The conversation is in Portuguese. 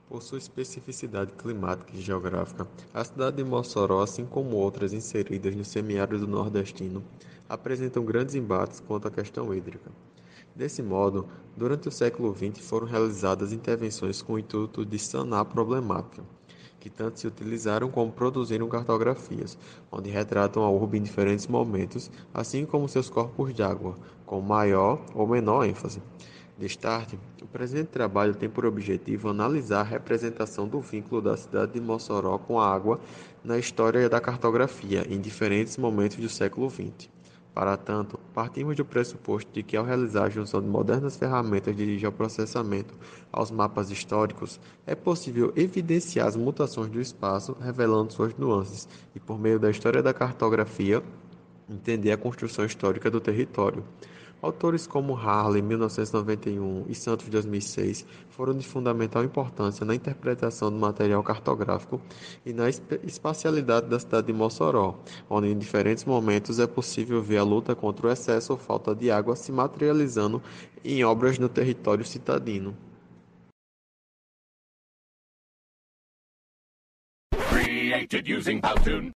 Por sua especificidade climática e geográfica, a cidade de Mossoró, assim como outras inseridas no semiárido nordestino, apresentam grandes embates quanto à questão hídrica. Desse modo, durante o século XX foram realizadas intervenções com o intuito de sanar a problemática, que tanto se utilizaram como produziram cartografias, onde retratam a urbe em diferentes momentos, assim como seus corpos d'água, com maior ou menor ênfase. Destarte, o presente trabalho tem por objetivo analisar a representação do vínculo da cidade de Mossoró com a água na história da cartografia em diferentes momentos do século XX. Para tanto, partimos do pressuposto de que, ao realizar a junção de modernas ferramentas de geoprocessamento aos mapas históricos, é possível evidenciar as mutações do espaço, revelando suas nuances, e, por meio da história da cartografia, entender a construção histórica do território. Autores como Harley, 1991, e Santos, 2006, foram de fundamental importância na interpretação do material cartográfico e na espacialidade da cidade de Mossoró, onde em diferentes momentos é possível ver a luta contra o excesso ou falta de água se materializando em obras no território citadino. Created using Powtoon.